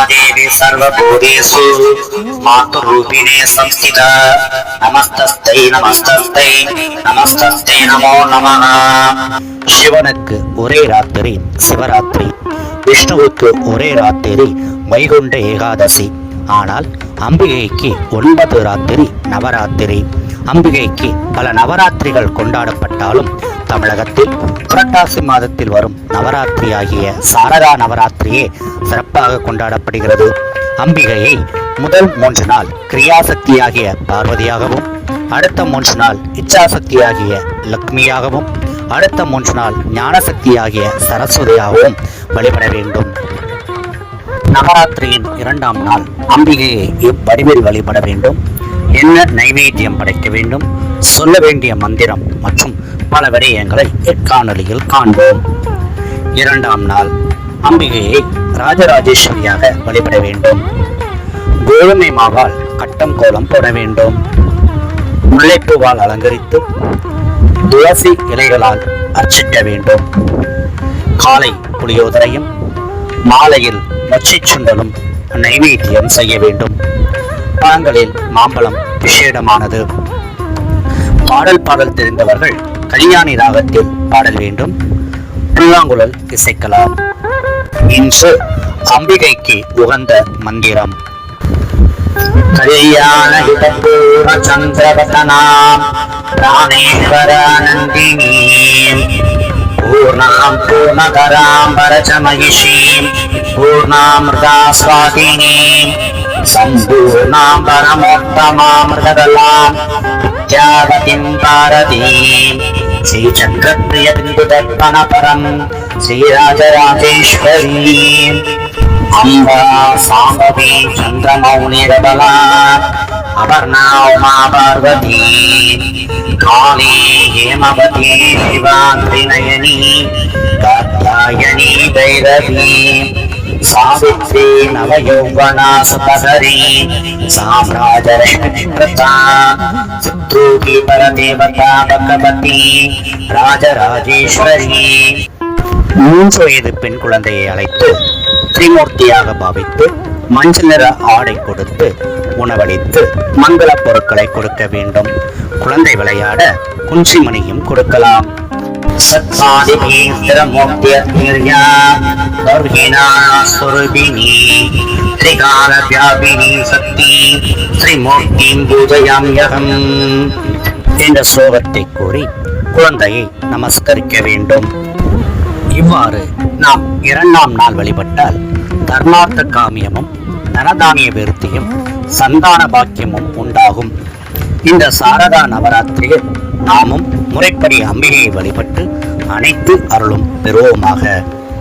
महादेवी सर्वभूतेषु मातृरूपिणे संस्थिता நமஸ்தஸ்தை நமஸ்தஸ்தை நமஸ்தஸ்தை நமோ நமः. சிவனுக்கு ஒரே ராத்திரி சிவராத்திரி, விஷ்ணுவுக்கு ஒரே ராத்திரி வைகுண்ட ஏகாதசி. ஆனால் அம்பிகைக்கு 9 ராத்திரி நவராத்திரி. அம்பிகைக்கு பல நவராத்திரிகள் கொண்டாடப்பட்டாலும் தமிழகத்தில் புரட்டாசி மாதத்தில் வரும் நவராத்திரி ஆகிய சாரதா நவராத்திரியே சிறப்பாக கொண்டாடப்படுகிறது. அம்பிகையை முதல் 3 நாள் கிரியாசக்தியாகிய பார்வதியாகவும், அடுத்த 3 நாள் இச்சாசக்தியாகிய லக்ஷ்மியாகவும், அடுத்த 3 நாள் ஞானசக்தியாகிய சரஸ்வதியாகவும் வழிபட வேண்டும். நவராத்திரியின் 2ஆம் நாள் அம்பிகையை இவ்வடிவில் வழிபட வேண்டும். என்ன நைவேத்தியம் படைக்க வேண்டும், சொல்ல வேண்டிய மந்திரம் மற்றும் பல விடயங்களை இக்காணொலியில் காண்போம். 2ஆம் நாள் அம்பிகையை ராஜராஜேஸ்வரியாக வழிபட வேண்டும். கோதுமை மாவால் கட்டம் கோலம் போட வேண்டும். முல்லைப்பூவால் அலங்கரித்து துளசி இலைகளால் அர்ச்சிக்க வேண்டும். காலை புளியோதரையும் மாலையில் மொச்சை சுண்டலும் நைவேத்தியம் செய்ய வேண்டும். பழங்களில் மாம்பழம் விசேடமானது. பாடல் தெரிந்தவர்கள் கல்யாணி ராகத்தில் பாடல் வேண்டும். புல்லாங்குழல் இசைக்கலாம். இன்று அம்பிகைக்கு உகந்த மந்திரம்: கல்யாண ஹிதபூர்ண சந்திரவதனாம் பிராணேஸ்வரானந்தினீம் பூர்ணாம் பூர்ணதராம் பரச்சமயிஷீம் பூர்ணாமிருதாஸ்வாதினீம் சம்பூர்ணாம் பரமோத்தமாமிருதகலாம் வித்யாவதிம் பாரதீம் ஸ்ரீசக்கரப்ரிய பிந்துதர்ப்பண பரம் ஸ்ரீராஜராஜேஸ்வரீம் அம்பா சாம்பவி சந்திரமௌனிரபலா அபர்ணா உமா பார்வதி காளி ஹேமவதி சிவாத்ரிநயனி காத்யாயனி பைரவி சாவித்ரி நவயௌவனா சுபகரி சாம்ராஜரஷ்மிப்ரதா சித்ரூபி பரதேவதா பகவதி ராஜராஜேஸ்வரி. 3 வயது பெண் குழந்தையை அழைத்து திரிமூர்த்தியாக பாவித்து மஞ்சள் நிற ஆடை கொடுத்து உணவளித்து மங்கள பொருட்களை கொடுக்க வேண்டும். குழந்தை விளையாட குஞ்சிமணியும் கொடுக்கலாம். என்ற ஸ்லோகத்தை கூறி குழந்தையை நமஸ்கரிக்க வேண்டும். இவ்வாறு நாம் 2ஆம் நாள் வழிபட்டால் தர்மார்த்த காமியமும் தனதானிய விருத்தியும் சந்தான பாக்கியமும் உண்டாகும். இந்த சாரதா நவராத்திரியில் நாமும் முறைப்படி அம்பிகையை வழிபட்டு அனைத்து அருளும் பெறுவோமாக.